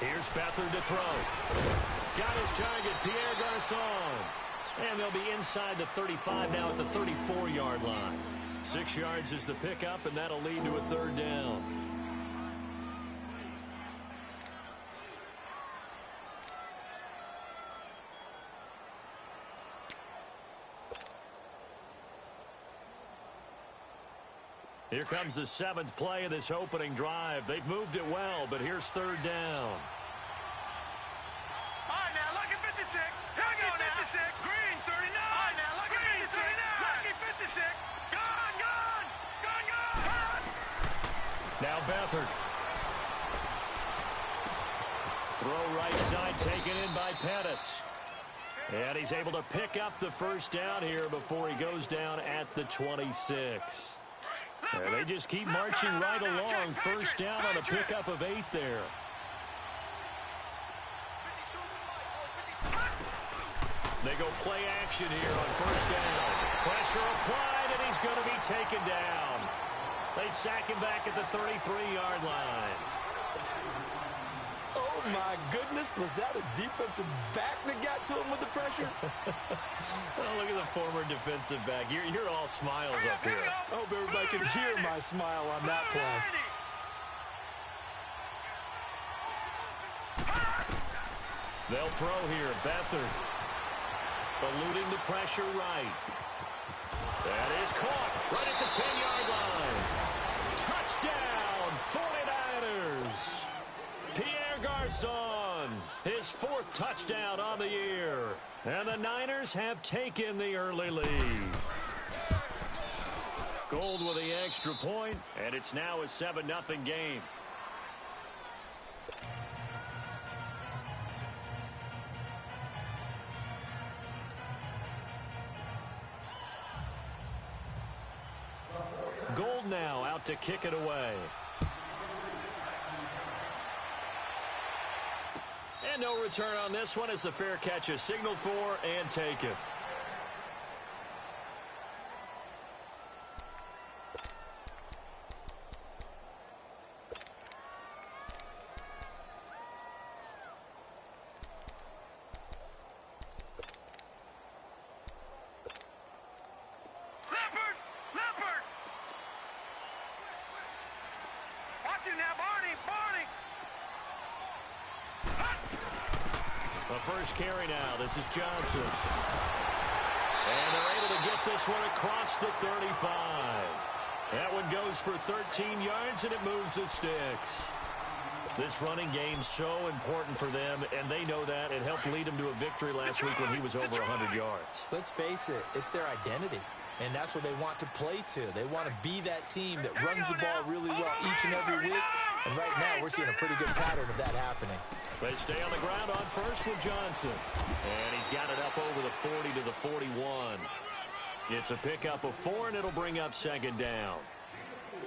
Here's Beathard to throw. Got his target, Pierre Garçon. And they'll be inside the 35 now at the 34-yard line. 6 yards is the pickup, and that'll lead to a third down. Here comes the 7th play of this opening drive. They've moved it well, but here's third down. All right, now, lucky 56. Here we go now. 56. Green, 39. All right, now, lucky 56. Lucky 56. Gone, gone. Gone, gone. Now Beathard. Throw right side taken in by Pettis. And he's able to pick up the first down here before he goes down at the 26. And they just keep marching right along. First down on a pickup of 8 there. They go play action here on first down. Pressure applied, and he's going to be taken down. They sack him back at the 33-yard line. Oh, my goodness. Was that a defensive back that got to him with the pressure? Oh, look at the former defensive back. You're all smiles up here. I hope everybody can hear my smile on that play. They'll throw here. Beathard eluding the pressure right. That is caught right at the 10-yard line. Touchdown, 49ers. Pierre Garçon, his 4th touchdown on the year. And the Niners have taken the early lead. Gold with the extra point, and it's now a 7-0 game. Gold now out to kick it away. And no return on this one as the fair catch is signaled for and taken. First carry now. This is Johnson. And they're able to get this one across the 35. That one goes for 13 yards, and it moves the sticks. This running game's so important for them, and they know that. It helped lead them to a victory last week when he was over 100 yards. Let's face it, it's their identity. And that's what they want to play to. They want to be that team that runs the ball really well each and every week. And right now, we're seeing a pretty good pattern of that happening. They stay on the ground on first with Johnson. And he's got it up over the 40 to the 41. It's a pickup of 4, and it'll bring up second down.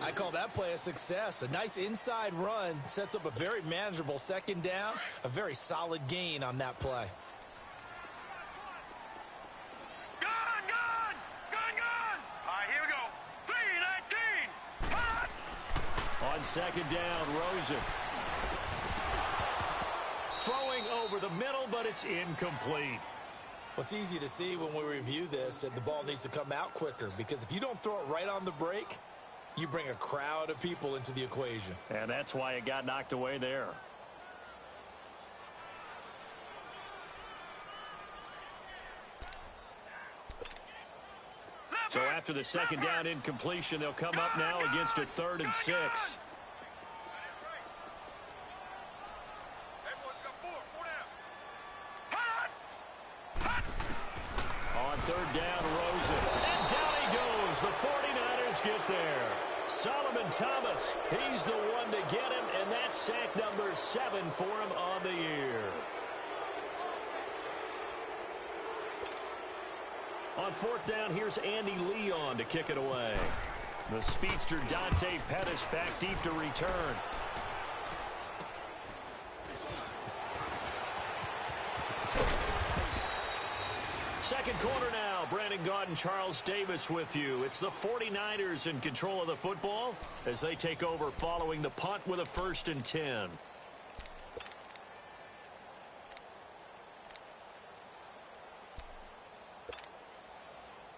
I call that play a success. A nice inside run sets up a very manageable second down. A very solid gain on that play. On second down, Rosen. Throwing over the middle, but it's incomplete. Well, it's easy to see when we review this that the ball needs to come out quicker, because if you don't throw it right on the break, you bring a crowd of people into the equation. And that's why it got knocked away there. So after the second down incompletion, they'll come up now against a 3rd and 6. On third down, Rosen. And down he goes. The 49ers get there. Solomon Thomas, he's the one to get him, and that's sack number 7 for him on the year. On fourth down, here's Andy Leon to kick it away. The speedster Dante Pettis back deep to return. Second quarter now. Brandon Gaudin, Charles Davis with you. It's the 49ers in control of the football as they take over following the punt with a 1st and 10.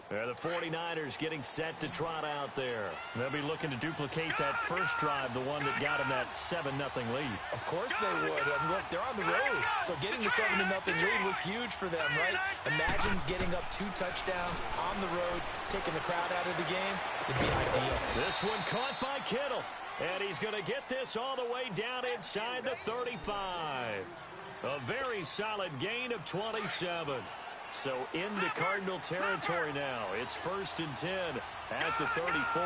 The 49ers getting set to trot out there. They'll be looking to duplicate that first drive, the one that got them that 7-0 lead. Of course they would. And look, they're on the road. So getting the 7-0 lead was huge for them, right? Imagine getting up 2 touchdowns on the road, taking the crowd out of the game. It'd be ideal. This one caught by Kittle. And he's going to get this all the way down inside the 35. A very solid gain of 27. So into Cardinal territory now. It's 1st and 10 at the 34.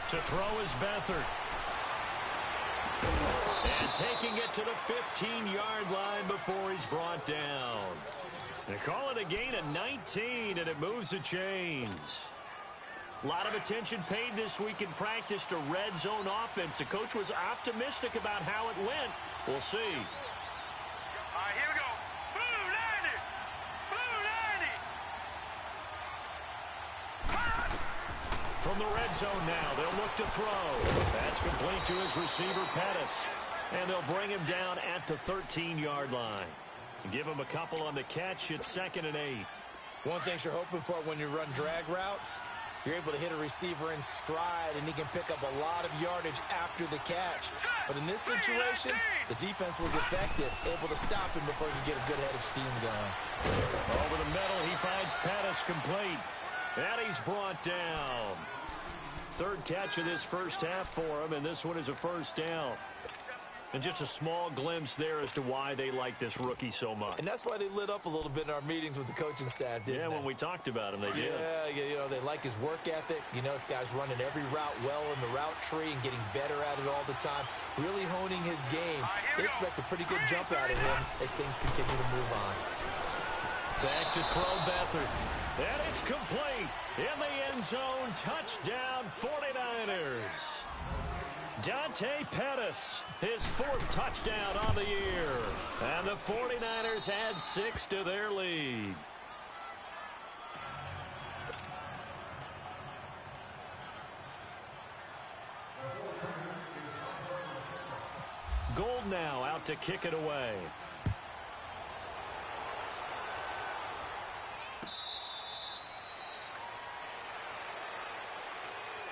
To throw is Beathard. And taking it to the 15-yard line before he's brought down. They call it a gain of 19, and it moves the chains. A lot of attention paid this week in practice to red zone offense. The coach was optimistic about how it went. We'll see. All right, here we go. Blue 90. From the red zone now, they'll look to throw. That's complete to his receiver, Pettis. And they'll bring him down at the 13-yard line. Give him a couple on the catch. It's 2nd and 8. One thing you're hoping for when you run drag routes, you're able to hit a receiver in stride, and he can pick up a lot of yardage after the catch. But in this situation, the defense was effective, able to stop him before he could get a good head of steam going. Over the middle, he finds Pettis complete. And he's brought down. 3rd catch of this first half for him, and this one is a 1st down. And just a small glimpse there as to why they like this rookie so much. And that's why they lit up a little bit in our meetings with the coaching staff, didn't they? Yeah, when we talked about him, they did. Yeah, you know, they like his work ethic. You know, this guy's running every route well in the route tree and getting better at it all the time, really honing his game. They expect a pretty good jump out of him as things continue to move on. Back to throw Beathard. And it's complete. In the end zone, touchdown 49ers. Dante Pettis, his 4th touchdown on the year. And the 49ers add 6 to their lead. Gold now out to kick it away.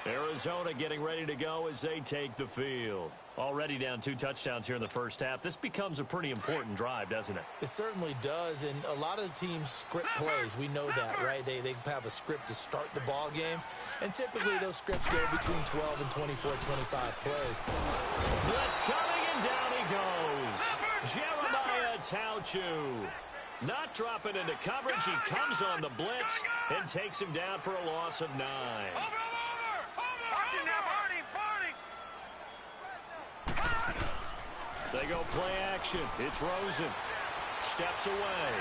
Arizona getting ready to go as they take the field. Already down 2 touchdowns here in the first half. This becomes a pretty important drive, doesn't it? It certainly does, and a lot of teams script plays. We know that, right? They have a script to start the ball game, and typically those scripts go between 12 and 24, 25 plays. Blitz coming, and down he goes. Jeremiah Tauchu. Not dropping into coverage. He comes on the blitz and takes him down for a loss of 9. They go play action. It's Rosen. Steps away.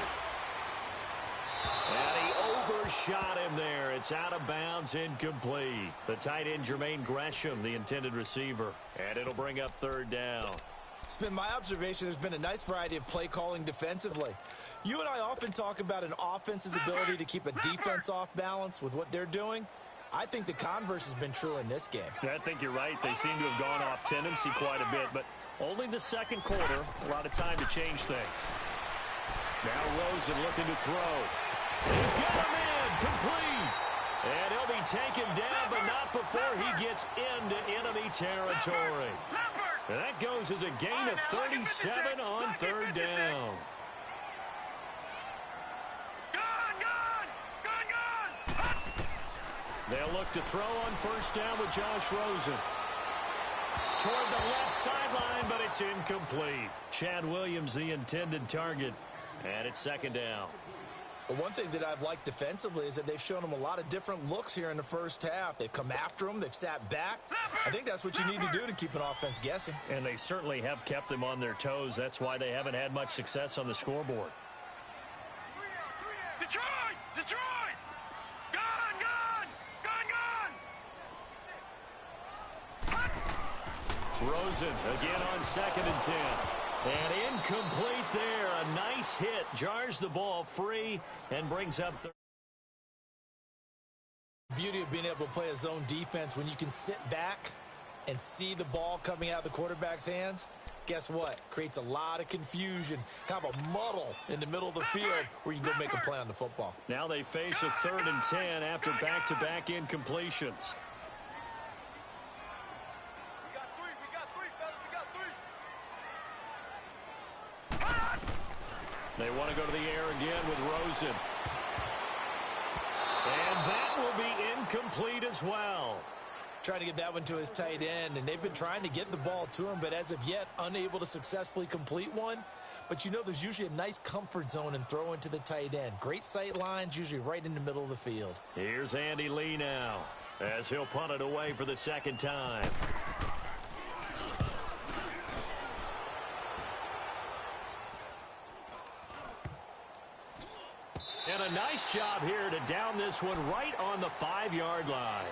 And he overshot him there. It's out of bounds, incomplete. The tight end, Jermaine Gresham, the intended receiver. And it'll bring up 3rd down. It's been my observation there's been a nice variety of play calling defensively. You and I often talk about an offense's ability to keep a defense off balance with what they're doing. I think the converse has been true in this game. I think you're right. They seem to have gone off tendency quite a bit, but only the 2nd quarter. A lot of time to change things. Now Rosen looking to throw. He's got him in. Complete. And he'll be taken down, but not before he gets into enemy territory. And that goes as a gain of 37 on 3rd down. They'll look to throw on 1st down with Josh Rosen. Toward the left sideline, but it's incomplete. Chad Williams, the intended target. And it's 2nd down. But one thing that I've liked defensively is that they've shown him a lot of different looks here in the first half. They've come after him. They've sat back. I think that's what you need to do to keep an offense guessing. And they certainly have kept them on their toes. That's why they haven't had much success on the scoreboard. Detroit! Detroit! Rosen again on 2nd and 10. And incomplete there. A nice hit. Jars the ball free and brings up the beauty of being able to play a zone defense when you can sit back and see the ball coming out of the quarterback's hands. Guess what? Creates a lot of confusion, kind of a muddle in the middle of the field where you can go make a play on the football. Now they face a 3rd and 10 after back-to-back incompletions. We got three, fellas. We got three. They want to go to the air again with Rosen. And that will be incomplete as well. Trying to get that one to his tight end, and they've been trying to get the ball to him, but as of yet, unable to successfully complete one. But you know there's usually a nice comfort zone in throwing to the tight end. Great sight lines, usually right in the middle of the field. Here's Andy Lee now, as he'll punt it away for the 2nd time. And a nice job here to down this one right on the 5-yard line.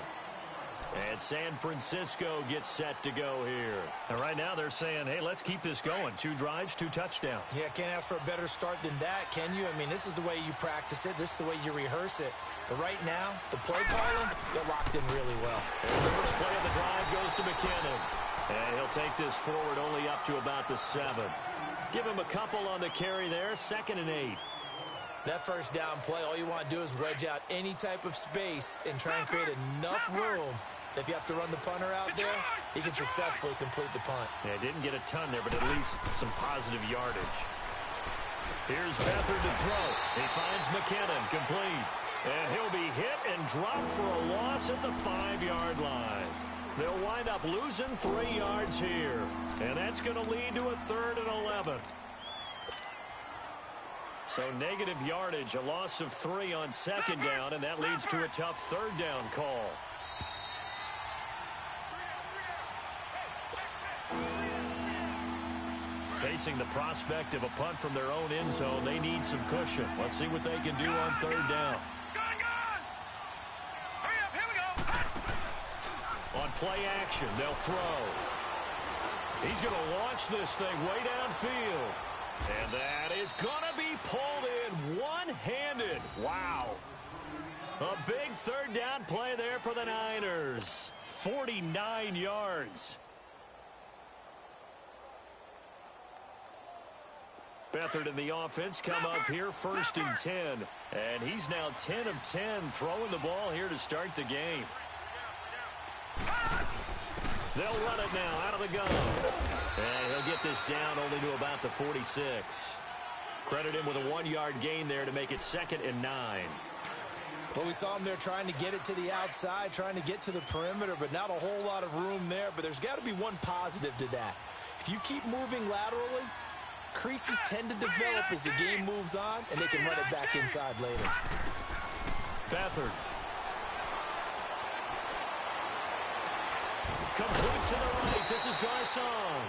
And San Francisco gets set to go here. And right now they're saying, hey, let's keep this going. 2 drives, 2 touchdowns. Yeah, can't ask for a better start than that, can you? I mean, this is the way you practice it. This is the way you rehearse it. But right now, the play calling, they're locked in really well. And the first play of the drive goes to McKinnon. And he'll take this forward only up to about the 7. Give him a couple on the carry there, 2nd and 8. That first down play, all you want to do is wedge out any type of space and try and create enough room. If you have to run the punter out there, he can successfully complete the punt. Yeah, didn't get a ton there, but at least some positive yardage. Here's Beathard to throw. He finds McKinnon, complete. And he'll be hit and dropped for a loss at the 5-yard line. They'll wind up losing 3 yards here. And that's going to lead to a 3rd and 11. So negative yardage, a loss of 3 on 2nd down, and that leads to a tough 3rd down call. Facing the prospect of a punt from their own end zone, they need some cushion. Let's see what they can do on 3rd down. Hurry up, here we go. On play action, they'll throw. He's going to launch this thing way downfield. And that is going to be pulled in one-handed. Wow. A big 3rd down play there for the Niners. 49 yards. Beathard and the offense come up here 1st and 10. And he's now 10 of 10 throwing the ball here to start the game. They'll run it now out of the gun. And he'll get this down only to about the 46. Credit him with a 1-yard gain there to make it 2nd and 9. Well, we saw him there trying to get it to the outside, trying to get to the perimeter, but not a whole lot of room there. But there's got to be one positive to that. If you keep moving laterally, creases tend to develop as the game moves on, and they can run it back inside later. Beathard. Complete to the right. This is Garcon.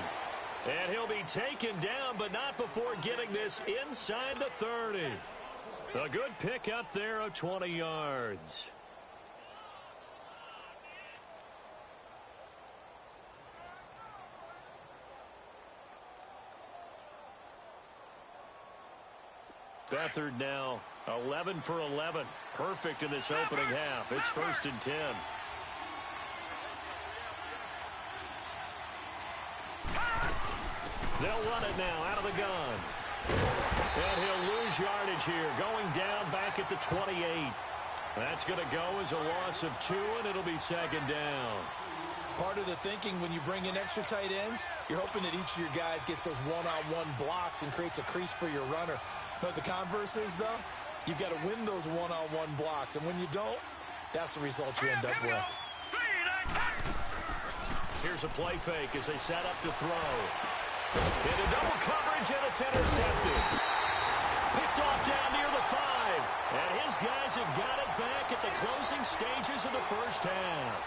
And he'll be taken down, but not before getting this inside the 30. A good pickup there of 20 yards. Beathard now 11 for 11. Perfect in this opening half. It's 1st and 10. They'll run it now out of the gun. And he'll lose yardage here, going down back at the 28. That's going to go as a loss of 2, and it'll be 2nd down. Part of the thinking when you bring in extra tight ends, you're hoping that each of your guys gets those one-on-one blocks and creates a crease for your runner. But the converse is, though, you've got to win those one-on-one blocks. And when you don't, that's the result you end up with. Here's a play fake as they set up to throw. Into double coverage, and it's intercepted. Picked off down near the 5. And his guys have got it back at the closing stages of the first half.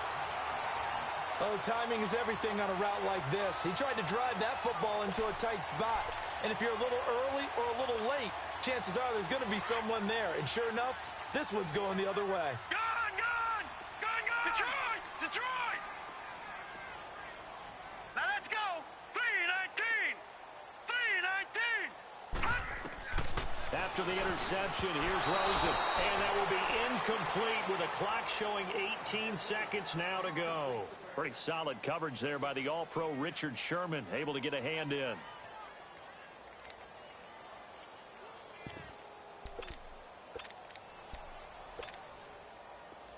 Oh, timing is everything on a route like this. He tried to drive that football into a tight spot. And if you're a little early or a little late, chances are there's going to be someone there. And sure enough, this one's going the other way. Gone! Detroit! Detroit! Now let's go! 3-19! 3-19! At after the interception. Here's Rosen. And that will be incomplete with a clock showing 18 seconds now to go. Pretty solid coverage there by the All-Pro Richard Sherman, able to get a hand in.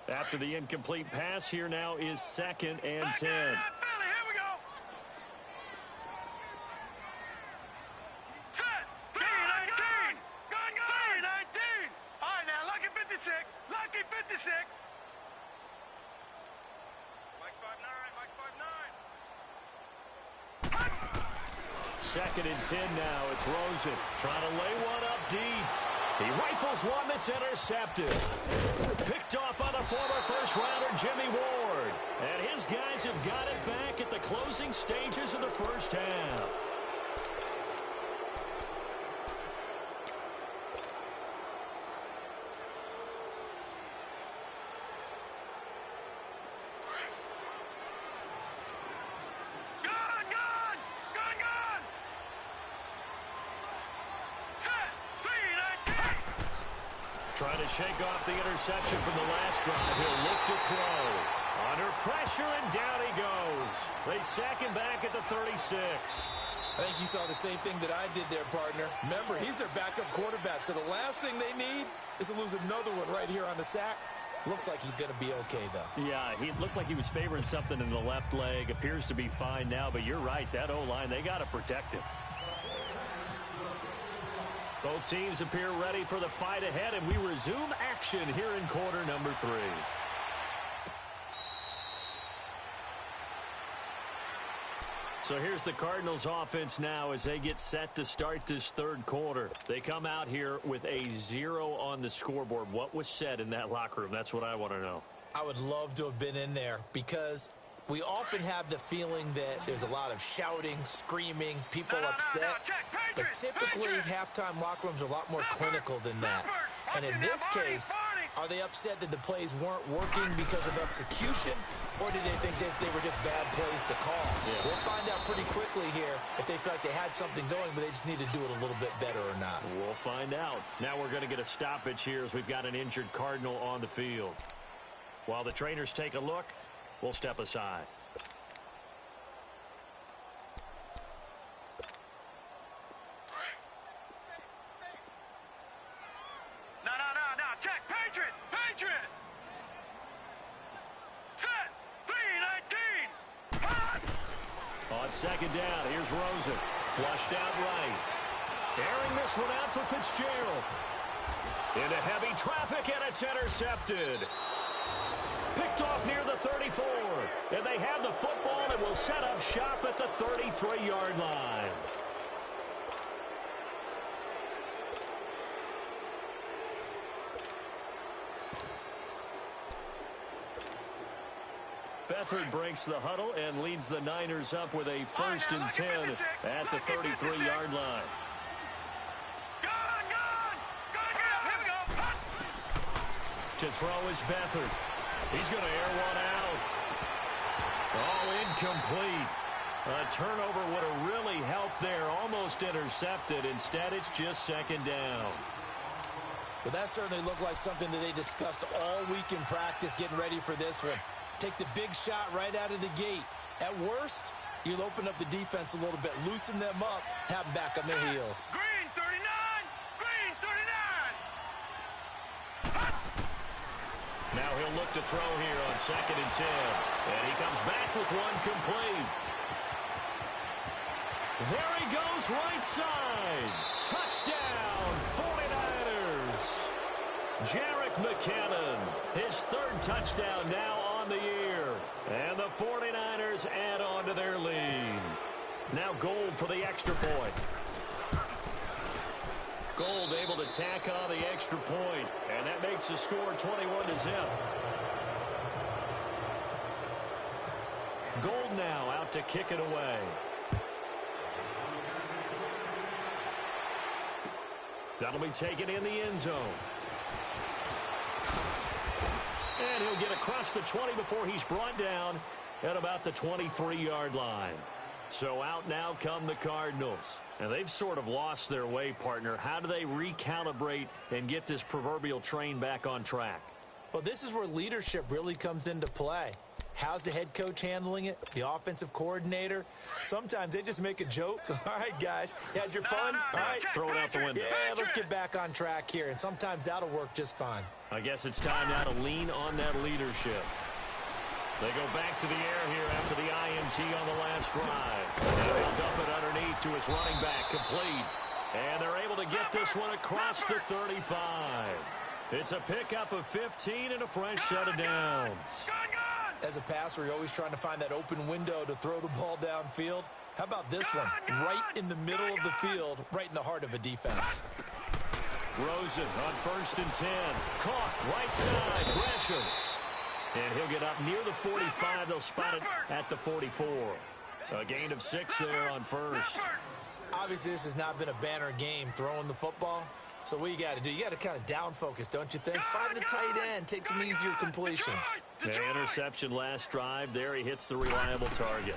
After the incomplete pass, here now is 2nd and 10. Lucky 56. Mike 5'9", Mike 5'9". 2nd and 10 now. It's Rosen trying to lay one up deep. He rifles one that's intercepted. Picked off by the former first-rounder Jimmy Ward. And his guys have got it back at the closing stages of the first half. Trying to shake off the interception from the last drive. He'll look to throw. Under pressure, and down he goes. They sack him back at the 36. I think you saw the same thing that I did there, partner. Remember, he's their backup quarterback, so the last thing they need is to lose another one right here on the sack. Looks like he's going to be okay, though. Yeah, he looked like he was favoring something in the left leg. Appears to be fine now, but you're right. That O-line, they got to protect him. Both teams appear ready for the fight ahead, and we resume action here in quarter number 3. So here's the Cardinals offense now as they get set to start this third quarter. They come out here with a 0 on the scoreboard. What was said in that locker room? That's what I want to know. I would love to have been in there because we often have the feeling that there's a lot of shouting, screaming, people upset. But typically, halftime locker rooms are a lot more clinical than that. And in this case, are they upset that the plays weren't working because of execution, or did they think they were just bad plays to call? Yeah. We'll find out pretty quickly here if they feel like they had something going, but they just need to do it a little bit better or not. We'll find out. Now we're going to get a stoppage here as we've got an injured Cardinal on the field. While the trainers take a look, we'll step aside. No. Check. Patriot. Set. 3-19. On second down, here's Rosen. Flushed out right. Airing this one out for Fitzgerald. Into heavy traffic, and it's intercepted. Picked off near the 34. And they have the football and will set up shop at the 33-yard line. Beathard breaks the huddle and leads the Niners up with a 1st and 10 at the 33-yard line. Here we go. To throw is Beathard. He's going to air one out. Oh, incomplete. A turnover would have really helped there. Almost intercepted. Instead, it's just 2nd down. Well, that certainly looked like something that they discussed all week in practice getting ready for this one. Take the big shot right out of the gate. At worst, you'll open up the defense a little bit, loosen them up, have them back on their heels. Green 39. Green 39. Now he'll look to throw here on 2nd and 10. And he comes back with one complete. There he goes right side. Touchdown, 49ers. Jerick McKinnon, his 3rd touchdown now on the year. And the 49ers add on to their lead. Now Gold for the extra point. Gold able to tack on the extra point, and that makes the score 21-0. Gold now out to kick it away. That'll be taken in the end zone. And he'll get across the 20 before he's brought down at about the 23-yard line. So out now come the Cardinals. And they've sort of lost their way, partner. How do they recalibrate and get this proverbial train back on track? Well, this is where leadership really comes into play. How's the head coach handling it? The offensive coordinator? Sometimes they just make a joke. All right, guys, you had your fun? All right. Throw it out the window. Yeah, let's get back on track here. And sometimes that'll work just fine. I guess it's time now to lean on that leadership. They go back to the air here after the INT on the last drive. And they'll dump it underneath to his running back, complete. And they're able to get this one across the 35. It's a pickup of 15 and a fresh set of downs. As a passer, you're always trying to find that open window to throw the ball downfield. How about this one? Right in the middle of the field, right in the heart of a defense. Rosen on 1st and 10. Caught right side. Gresham. And he'll get up near the 45. They'll spot it at the 44. A gain of 6 there on 1st. Obviously, this has not been a banner game throwing the football. So what you got to do, you got to kind of down focus, don't you think? Find the tight end, take some easier completions. An interception last drive. There he hits the reliable target.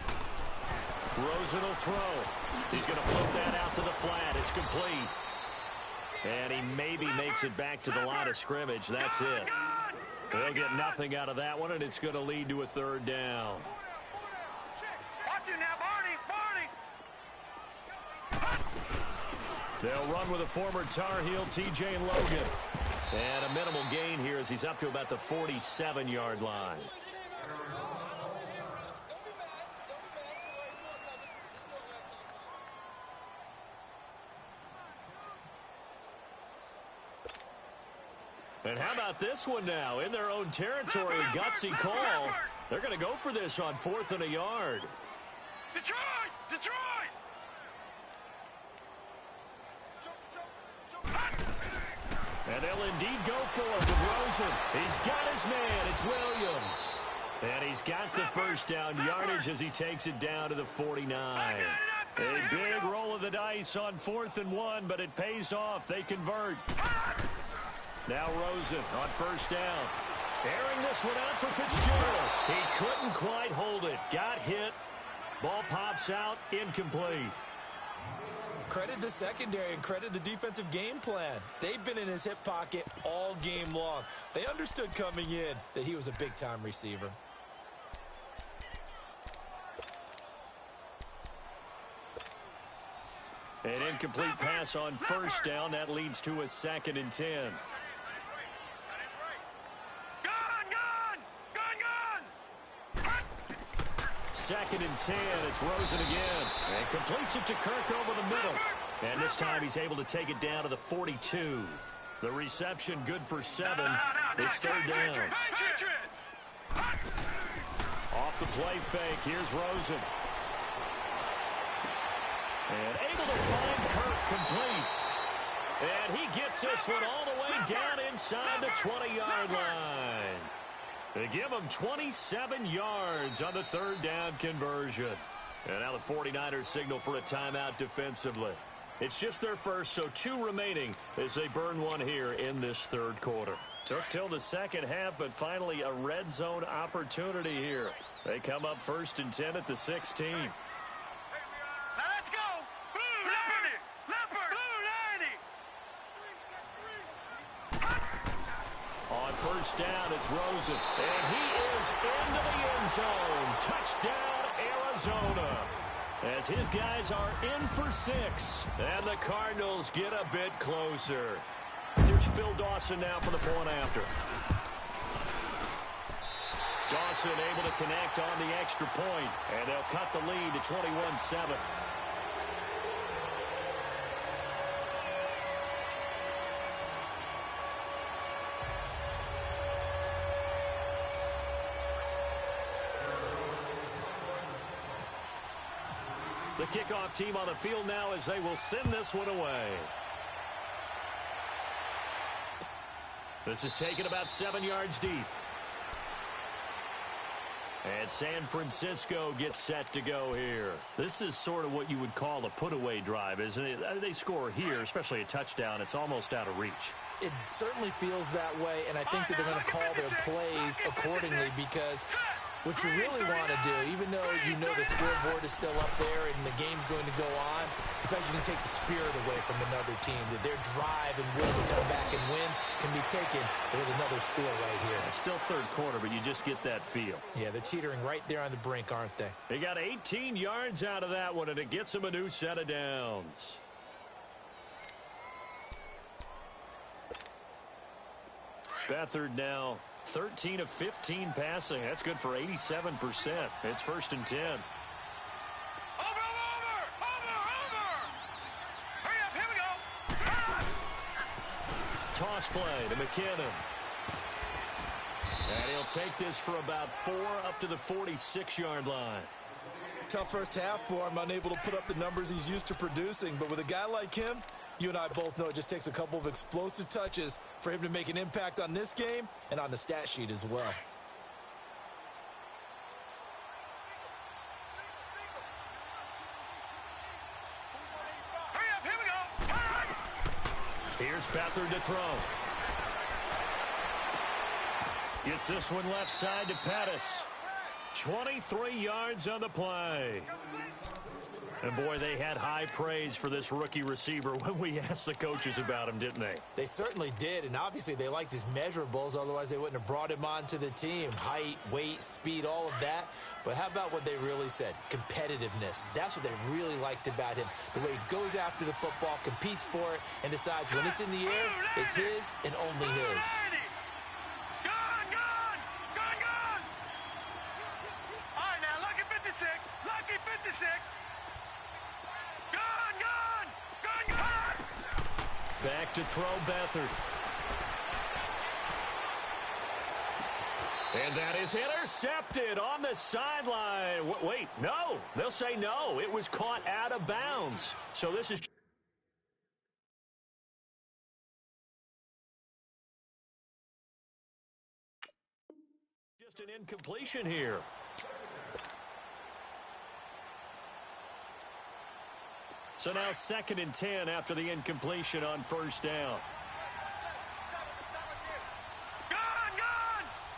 Rosen will throw. He's going to float that out to the flat. It's complete. And he maybe makes it back to the line of scrimmage. That's it. They'll get nothing out of that one, and it's going to lead to a 3rd down. Watch it now, Barney. They'll run with a former Tar Heel, TJ Logan. And a minimal gain here as he's up to about the 47-yard line. And how about this one now? In their own territory, a gutsy call. They're going to go for this on 4th and a yard. Detroit! Detroit! And they'll indeed go for it with Rosen. He's got his man. It's Williams. And he's got the 1st down yardage as he takes it down to the 49. A big roll of the dice on 4th and 1, but it pays off. They convert. Now Rosen on 1st down. Airing this one out for Fitzgerald. He couldn't quite hold it. Got hit. Ball pops out. Incomplete. Credit the secondary and credit the defensive game plan. They've been in his hip pocket all game long. They understood coming in that he was a big-time receiver. An incomplete pass on 1st down. That leads to a 2nd and 10. Second and 10. It's Rosen again. And completes it to Kirk over the middle. And this time he's able to take it down to the 42. The reception good for 7. It's 3rd down. Off the play fake. Here's Rosen. And able to find Kirk complete. And he gets this one all the way down inside the 20-yard line. They give him 27 yards on the 3rd down conversion. And now the 49ers signal for a timeout defensively. It's just their first, so 2 remaining as they burn one here in this 3rd quarter. Took till the 2nd half, but finally a red zone opportunity here. They come up 1st and 10 at the 16. Now let's go. Blue 90. Leopard. Blue 90. On 1st down, it's Rosen. And he is into the end zone. Touchdown, Arizona. As his guys are in for 6. And the Cardinals get a bit closer. Here's Phil Dawson now for the point after. Dawson able to connect on the extra point. And they'll cut the lead to 21-7. The kickoff team on the field now as they will send this one away. This is taken about 7 yards deep. And San Francisco gets set to go here. This is sort of what you would call a put-away drive, isn't it? They score here, especially a touchdown. It's almost out of reach. It certainly feels that way, and I think that they're going to call their plays accordingly because what you really want to do, even though you know the scoreboard is still up there and the game's going to go on, in fact, you can take the spirit away from another team. That their drive and will to come back and win can be taken with another score right here. It's still third quarter, but you just get that feel. Yeah, they're teetering right there on the brink, aren't they? They got 18 yards out of that one, and it gets them a new set of downs. Beathard now 13 of 15 passing. That's good for 87%. It's 1st and 10. Over! Hurry up, here we go! Ah! Toss play to McKinnon. And he'll take this for about 4 up to the 46-yard line. Tough first half for him, unable to put up the numbers he's used to producing. But with a guy like him, you and I both know it just takes a couple of explosive touches for him to make an impact on this game and on the stat sheet as well. Hurry up, here we go! Here's Beathard to throw. Gets this one left side to Pettis. 23 yards on the play. And, boy, they had high praise for this rookie receiver when we asked the coaches about him, didn't they? They certainly did, and obviously they liked his measurables. Otherwise, they wouldn't have brought him onto the team. Height, weight, speed, all of that. But how about what they really said? Competitiveness. That's what they really liked about him. The way he goes after the football, competes for it, and decides when it's in the air, it's his and only his. Gone! All right, now, lucky 56. Lucky 56. Gone! Back to throw Beathard. And that is intercepted on the sideline. Wait, no. They'll say no. It was caught out of bounds. So this is just an incompletion here. So now 2nd and 10 after the incompletion on 1st down. Gone!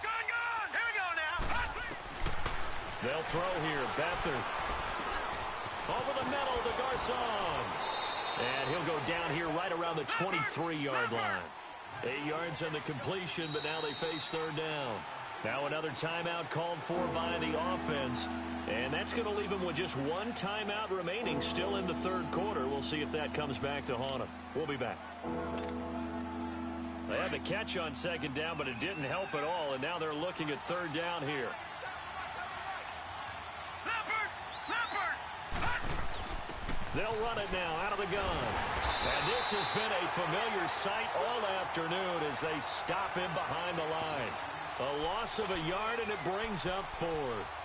Here we go now. They'll throw here. Beathard. Over the middle to Garcon. And he'll go down here right around the 23-yard line. 8 yards on the completion, but now they face 3rd down. Now another timeout called for by the offense. And that's going to leave them with just 1 timeout remaining still in the 3rd quarter. We'll see if that comes back to haunt them. We'll be back. They had the catch on 2nd down, but it didn't help at all. And now they're looking at 3rd down here. They'll run it now out of the gun. And this has been a familiar sight all afternoon as they stop him behind the line. A loss of a yard, and it brings up 4th.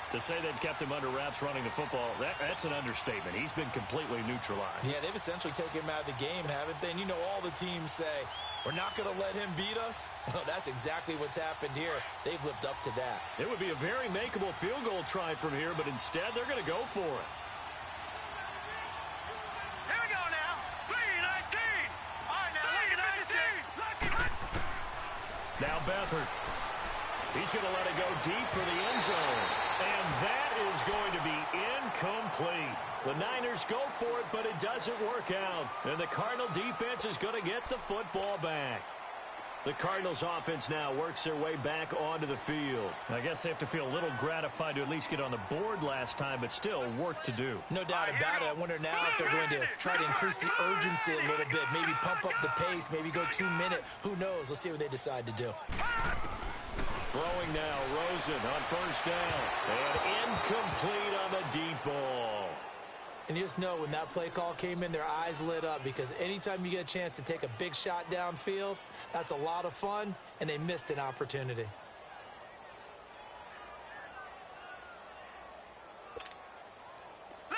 To say they've kept him under wraps running the football, that's an understatement. He's been completely neutralized. Yeah, they've essentially taken him out of the game, haven't they? And you know all the teams say, we're not going to let him beat us. Well, that's exactly what's happened here. They've lived up to that. It would be a very makeable field goal try from here, but instead they're going to go for it. Here we go now. 3-19. All right, now, lucky 56. Now Beathard. He's going to let it go deep for the end zone. And that is going to be incomplete. The Niners go for it, but it doesn't work out. And the Cardinal defense is going to get the football back. The Cardinals offense now works their way back onto the field. I guess they have to feel a little gratified to at least get on the board last time, but still work to do. No doubt about it. I wonder now if they're going to try to increase the urgency a little bit, maybe pump up the pace, maybe go 2-minute. Who knows? Let's see what they decide to do. Throwing now, Rosen on 1st down. And incomplete on the deep ball. And you just know when that play call came in, their eyes lit up, because anytime you get a chance to take a big shot downfield, that's a lot of fun, and they missed an opportunity.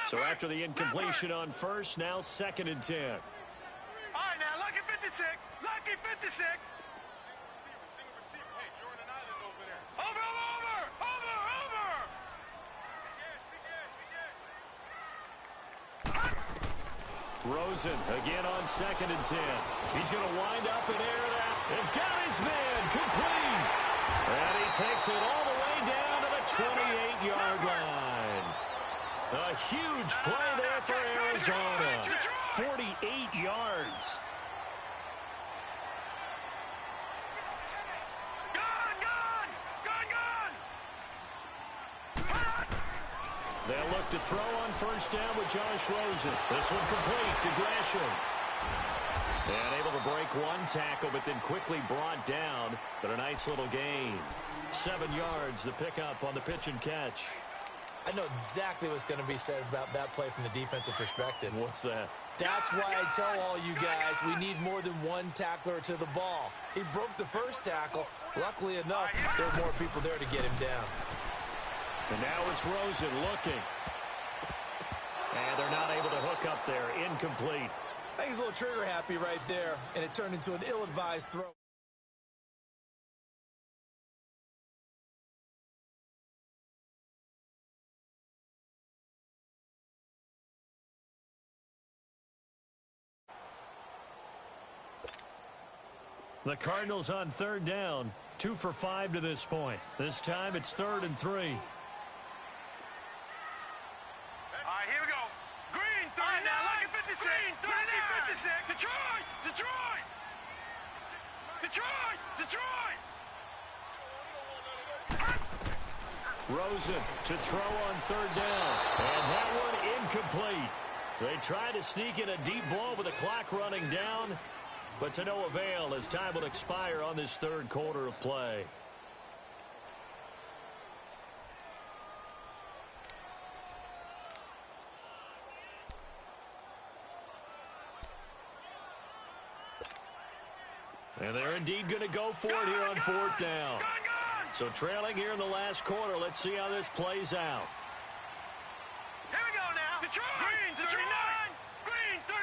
So after the incompletion on 1st, now 2nd and 10. All right, now, lucky 56. Lucky 56. Over! Rosen again on 2nd and 10. He's going to wind up and air that. And got his man complete. And he takes it all the way down to the 28-yard line. A huge play there for Arizona. 48 yards. They'll look to throw on first down with Josh Rosen. This one complete to Gresham. And able to break one tackle, but then quickly brought down. But a nice little gain. 7 yards, the pickup on the pitch and catch. I know exactly what's going to be said about that play from the defensive perspective. What's that? That's why I tell all you guys we need more than one tackler to the ball. He broke the first tackle. Luckily enough, there were more people there to get him down. And now it's Rosen looking. And they're not able to hook up there. Incomplete. I think he's a little trigger happy right there, and it turned into an ill-advised throw. The Cardinals on third down. 2 for 5 to this point. This time it's 3rd and 3. All right, here we go. Green, 39. Lucky 56. Green, 39. Lucky 56. Detroit. Detroit. Detroit. Detroit. Rosen to throw on third down. And that one incomplete. They try to sneak in a deep ball with the clock running down, but to no avail as time will expire on this third quarter of play. And they're indeed going to go for it here on 4th down. So trailing here in the last quarter. Let's see how this plays out. Here we go now. Detroit. Green, 39. Green, 39.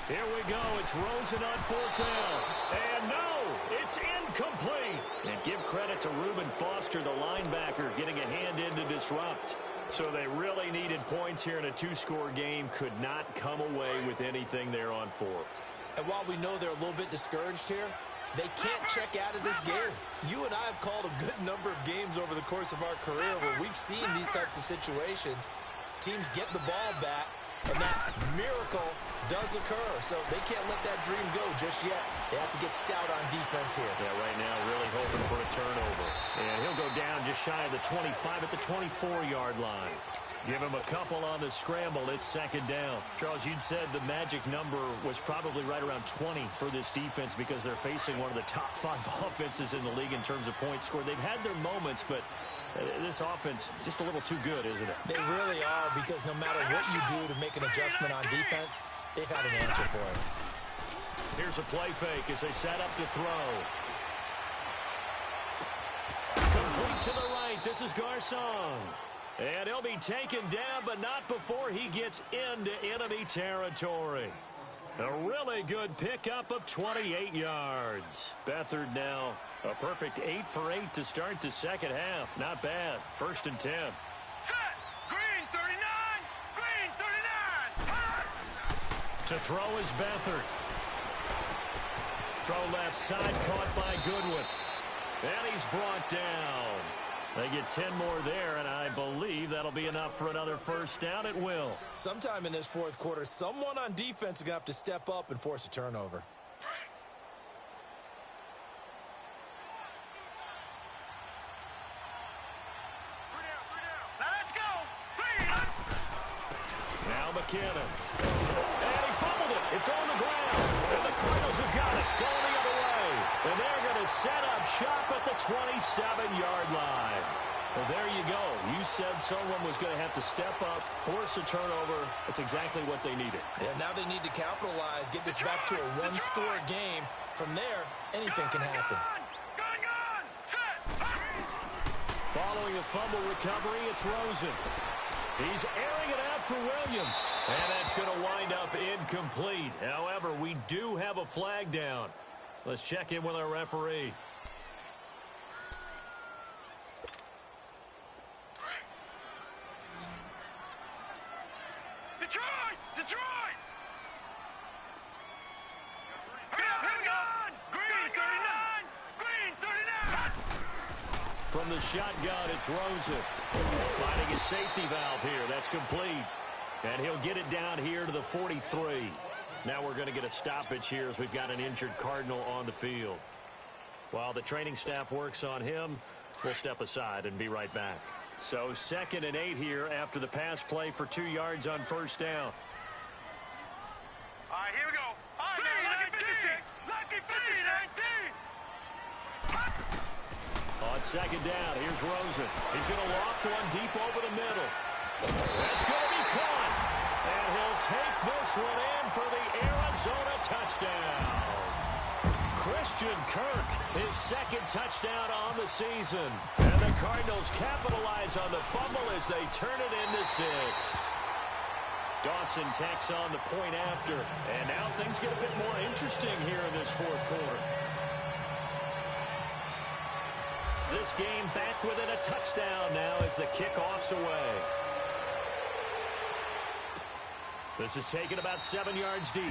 Here we go. It's Rosen on 4th down. And no, it's incomplete. And give credit to Reuben Foster, the linebacker, getting a hand in to disrupt. So they really needed points here in a 2-score game. Could not come away with anything there on 4th. And while we know they're a little bit discouraged here, they can't check out of this game. You and I have called a good number of games over the course of our career where we've seen these types of situations. Teams get the ball back, and that miracle does occur. So they can't let that dream go just yet. They have to get stout on defense here. Yeah, right now really hoping for a turnover. And he'll go down just shy of the 25 at the 24-yard line. Give him a couple on the scramble. It's 2nd down. Charles, you'd said the magic number was probably right around 20 for this defense because they're facing one of the top 5 offenses in the league in terms of points scored. They've had their moments, but this offense just a little too good, isn't it? They really are, because no matter what you do to make an adjustment on defense, they've had an answer for it. Here's a play fake as they set up to throw. Complete to the right. This is Garcon. And he'll be taken down, but not before he gets into enemy territory. A really good pickup of 28 yards. Beathard now a perfect 8 for 8 to start the second half. Not bad. 1st and 10. Set. Green, 39. Green, 39. To throw is Beathard. Throw left side, caught by Goodwin. And he's brought down. They get 10 more there, and I believe that'll be enough for another first down. It will. Sometime in this 4th quarter, someone on defense is going to have to step up and force a turnover. Now let's go. Now McKinnon. And he fumbled it. It's on the ground. And the Cardinals have got it. Going the other way. And they're going to set up shop at the 27-yard line. Well, there you go. You said someone was going to have to step up, force a turnover. That's exactly what they needed. Yeah, now they need to capitalize, get this back to a 1-score game. From there, anything can happen. Gun. Set. Following a fumble recovery, it's Rosen. He's airing it out for Williams. And that's going to wind up incomplete. However, we do have a flag down. Let's check in with our referee. Detroit. Here we go. Green, 39. Green, 39. From From the shotgun, it's Rosen. Finding his safety valve here. That's complete. And he'll get it down here to the 43. Now we're going to get a stoppage here as we've got an injured Cardinal on the field. While the training staff works on him, we'll step aside and be right back. So 2nd and 8 here after the pass play for 2 yards on first down. All right, here we go. All right, now, lucky 56. Lucky 56. On 2nd down, here's Rosen. He's going to loft one deep over the middle. That's going to be caught. And he'll take this one in for the Arizona touchdown. Christian Kirk, his 2nd touchdown on the season. And the Cardinals capitalize on the fumble as they turn it into 6. Dawson tacks on the point after. And now things get a bit more interesting here in this 4th quarter. This game back within a touchdown now as the kickoff's away. This is taken about 7 yards deep.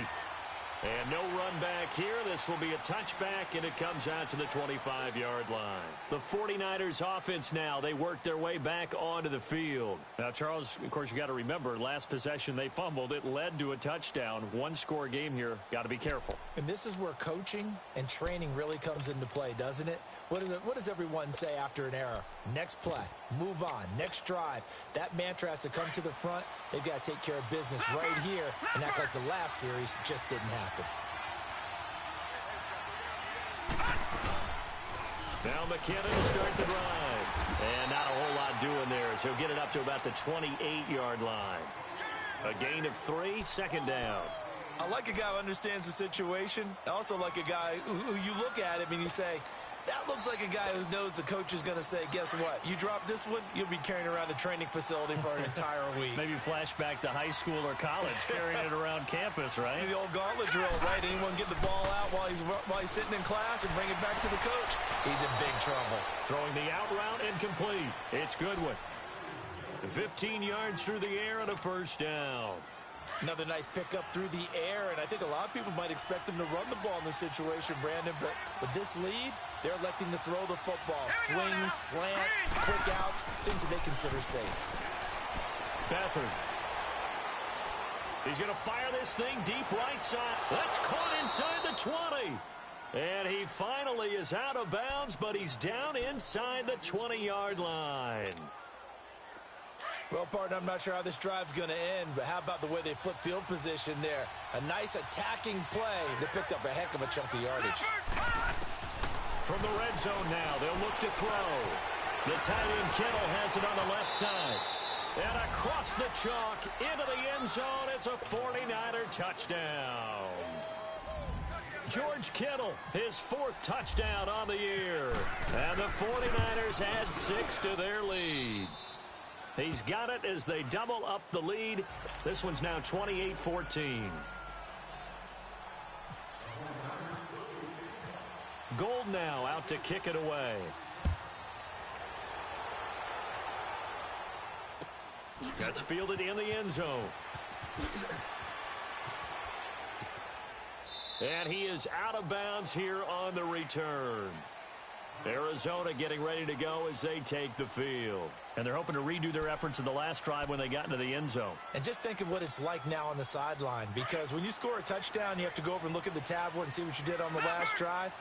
And no run back here. This will be a touchback, and it comes out to the 25-yard line. The 49ers offense now, they work their way back onto the field. Now, Charles, of course, you got to remember, last possession they fumbled. It led to a touchdown. One-score game here. Got to be careful. And this is where coaching and training really comes into play, doesn't it? What does everyone say after an error? Next play, move on, next drive. That mantra has to come to the front. They've got to take care of business right here and act like the last series just didn't happen. Now McKinnon to start the drive. And not a whole lot doing there as he'll get it up to about the 28-yard line. A gain of 3, 2nd down. I like a guy who understands the situation. I also like a guy who you look at him and you say, that looks like a guy who knows the coach is going to say, guess what? You drop this one, you'll be carrying around a training facility for an entire week. Maybe flashback to high school or college, carrying it around campus, right? The old gauntlet drill, right? Anyone get the ball out while he's sitting in class and bring it back to the coach? He's in big trouble. Throwing the out route incomplete. It's Goodwin. 15 yards through the air and a 1st down. Another nice pickup through the air, and I think a lot of people might expect them to run the ball in this situation, Brandon, but with this lead, they're electing to throw the football. Swings, slants, quick outs, things that they consider safe. Beathard. He's going to fire this thing deep right side. That's caught inside the 20. And he finally is out of bounds, but he's down inside the 20-yard line. Well, partner, I'm not sure how this drive's going to end, but how about the way they flip field position there? A nice attacking play that picked up a heck of a chunk of yardage. From the red zone now, they'll look to throw. The tight end Kittle has it on the left side. And across the chalk, into the end zone, it's a 49er touchdown. George Kittle, his 4th touchdown on the year. And the 49ers add 6 to their lead. He's got it as they double up the lead. This one's now 28-14. Gold now out to kick it away. That's fielded in the end zone. And he is out of bounds here on the return. Arizona getting ready to go as they take the field. And they're hoping to redo their efforts in the last drive when they got into the end zone. And just think of what it's like now on the sideline, because when you score a touchdown, you have to go over and look at the tablet and see what you did on the last drive.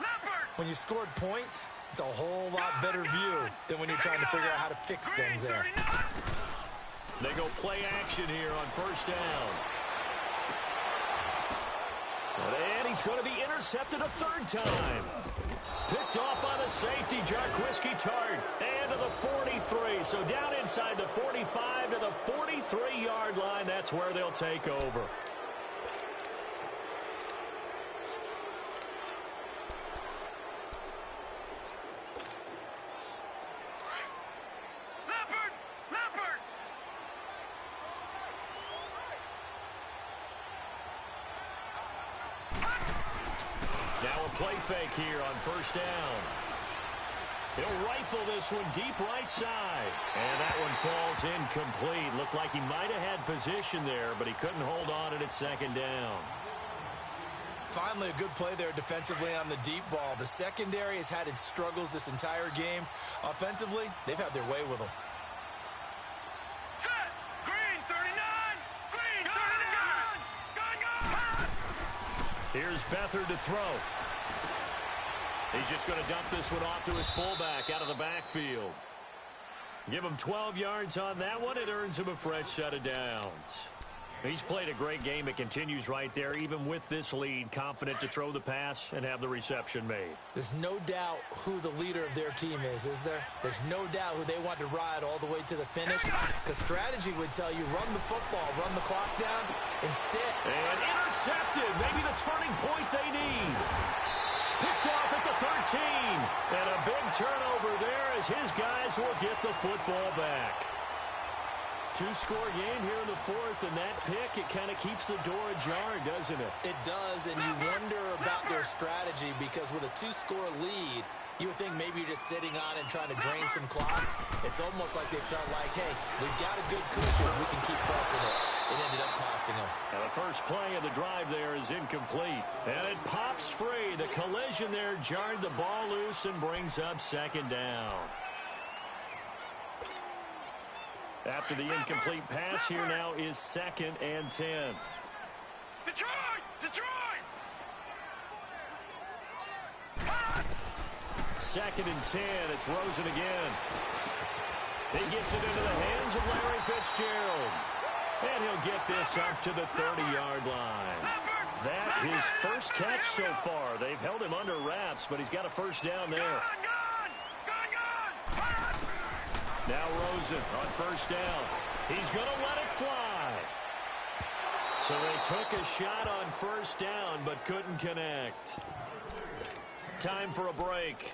When you scored points, it's a whole lot better view than when you're trying to figure out how to fix things there. They go play action here on 1st down. And he's going to be intercepted a 3rd time. Picked off by the safety, Jarquiski Tart. And to the 43. So down inside the 45 to the 43-yard line. That's where they'll take over. Now a play fake here on 1st down. He'll rifle this one deep right side. And that one falls incomplete. Looked like he might have had position there, but he couldn't hold on at 2nd down. Finally, a good play there defensively on the deep ball. The secondary has had its struggles this entire game. Offensively, they've had their way with them. Set. Green 39. Green 39. Here's Beathard to throw. He's just going to dump this one off to his fullback out of the backfield. Give him 12 yards on that one. It earns him a fresh set of downs. He's played a great game. It continues right there, even with this lead, confident to throw the pass and have the reception made. There's no doubt who the leader of their team is there? There's no doubt who they want to ride all the way to the finish. Because strategy would tell you, run the football, run the clock down. Instead. And intercepted. Maybe the turning point they need. Picked off at the 13. And a big turnover there as his guys will get the football back. Two-score game here in the fourth, and that pick, it kind of keeps the door ajar, doesn't it? It does, and you wonder about their strategy because with a two-score lead, you would think maybe you're just sitting on and trying to drain some clock. It's almost like they felt like, hey, we've got a good cushion. We can keep pressing it. It ended up costing them. And the first play of the drive there is incomplete. And it pops free. The collision there jarred the ball loose and brings up second down. After the incomplete pass, here now is 2nd and 10. Detroit! Detroit! 2nd and 10. It's Rosen again. He gets it into the hands of Larry Fitzgerald. And he'll get this up to the 30-yard line. That his first catch so far. They've held him under wraps, but he's got a first down there. Now Rosen on first down. He's going to let it fly. So they took a shot on first down, but couldn't connect. Time for a break.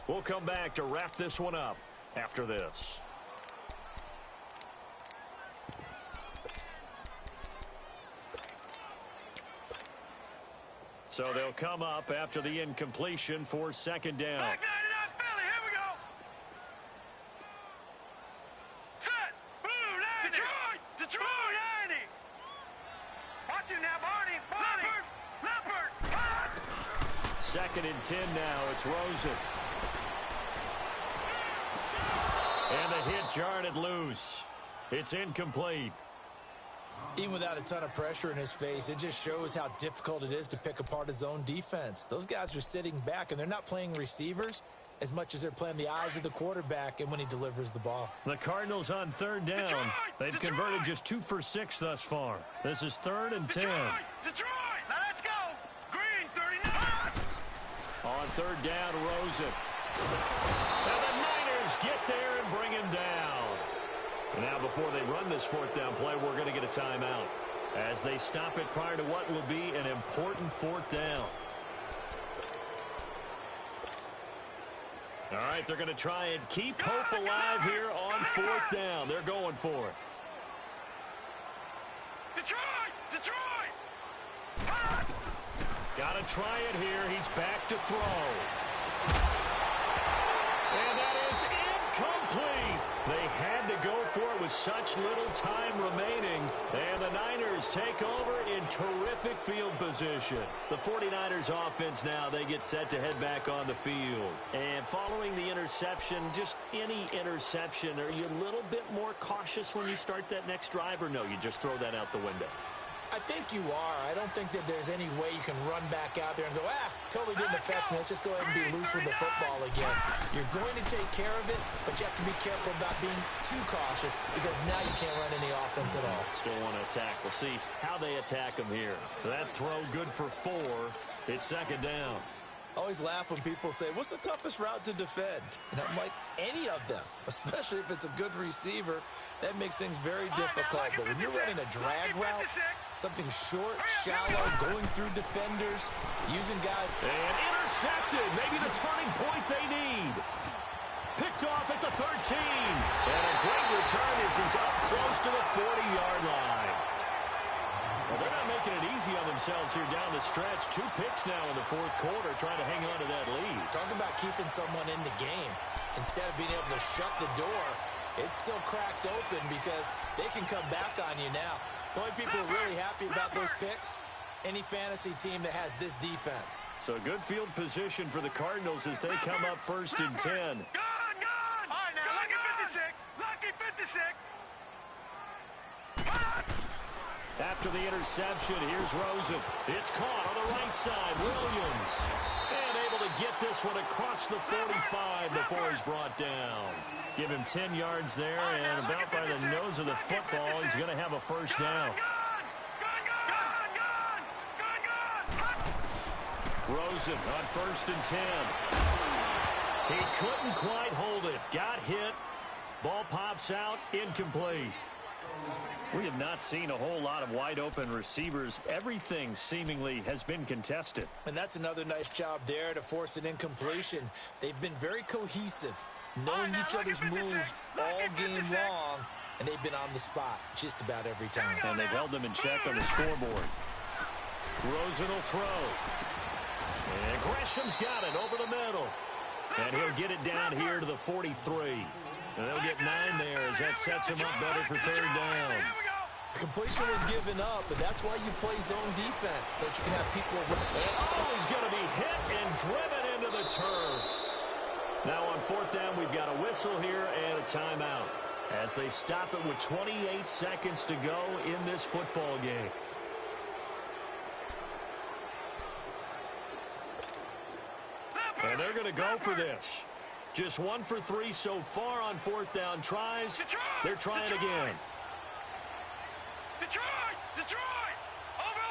We'll come back to wrap this one up after this. So they'll come up after the incompletion for second down. Second and 10 now. It's Rosen. And the hit jarred it loose. It's incomplete. Even without a ton of pressure in his face, it just shows how difficult it is to pick apart his own defense. Those guys are sitting back, and they're not playing receivers as much as they're playing the eyes of the quarterback and when he delivers the ball. The Cardinals on third down. They've converted just 2 for 6 thus far. This is 3rd and 10. Detroit! Now let's go! Green 39! On third down, Rosen. And the Niners get there and bring him down. And now before they run this 4th down play, we're going to get a timeout as they stop it prior to what will be an important 4th down. All right, they're going to try and keep hope alive here on 4th down. They're going for it. Detroit! Detroit! Got to try it here. He's back to throw. And that is incomplete. They had to go for it with such little time remaining. And the Niners take over in terrific field position. The 49ers offense now, they get set to head back on the field. And following the interception, just any interception, are you a little bit more cautious when you start that next drive, or no, you just throw that out the window? I think you are. I don't think that there's any way you can run back out there and go, totally didn't affect me. Let's just go ahead and be loose with the football again. You're going to take care of it, but you have to be careful about being too cautious because now you can't run any offense at all. Still want to attack. We'll see how they attack him here. That throw good for 4. It's second down. I always laugh when people say, what's the toughest route to defend? And I'm like, any of them, especially if it's a good receiver. That makes things very difficult. But when you're running a drag route, something short, shallow, going through defenders, using guys. And intercepted. Maybe the turning point they need. Picked off at the 13. And a great return as he's up close to the 40-yard line. Well, they're not making it easy on themselves here down the stretch. 2 picks now in the 4th quarter, trying to hang on to that lead. Talk about keeping someone in the game. Instead of being able to shut the door, it's still cracked open because they can come back on you now. The only people really happy about those picks, any fantasy team that has this defense. So good field position for the Cardinals as they come up first and 10. Gone! All right, now, lucky 56. Lucky 56. After the interception, here's Rosen. It's caught on the right side. Williams. And able to get this one across the 45 before he's brought down. Give him 10 yards there, and about by the nose of the football, he's going to have a first down. Rosen on first and 10. He couldn't quite hold it. Got hit. Ball pops out. Incomplete. We have not seen a whole lot of wide-open receivers. Everything seemingly has been contested. And that's another nice job there to force an incompletion. They've been very cohesive, knowing each other's moves all game long, and they've been on the spot just about every time. And they've held them in check on the scoreboard. Rosen will throw. And Gresham's got it over the middle. And he'll get it down here to the 43. And they'll get 9 there as that sets him up better for third down. Completion was given up, but that's why you play zone defense, so that you can have people around. And he's going to be hit and driven into the turf. Now on fourth down, we've got a whistle here and a timeout as they stop it with 28 seconds to go in this football game. And they're going to go for this. Just 1 for 3 so far on fourth down tries. They're trying again. Detroit! Detroit! Over!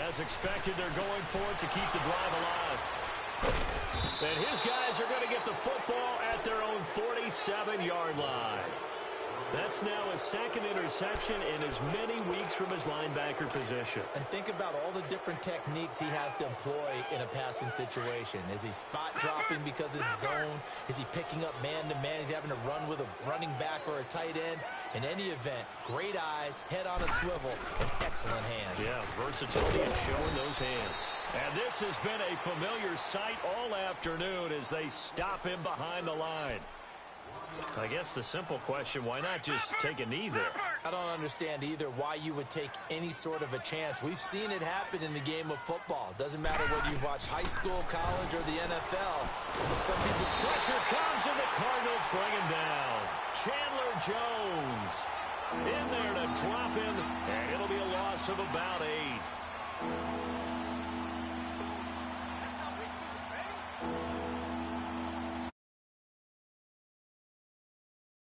As expected, they're going for it to keep the drive alive. And his guys are going to get the football at their own 47-yard line. That's now his second interception in as many weeks from his linebacker position. And think about all the different techniques he has to employ in a passing situation. Is he spot dropping because it's zone? Is he picking up man-to-man? Is he having to run with a running back or a tight end? In any event, great eyes, head on a swivel, and excellent hands. Yeah, versatility and showing those hands. And this has been a familiar sight all afternoon as they stop him behind the line. I guess the simple question, why not just take a knee there? I don't understand either why you would take any sort of a chance. We've seen it happen in the game of football. Doesn't matter whether you watch high school, college, or the NFL. Some people... Pressure comes and the Cardinals bring him down. Chandler Jones in there to drop him, and it'll be a loss of about 8.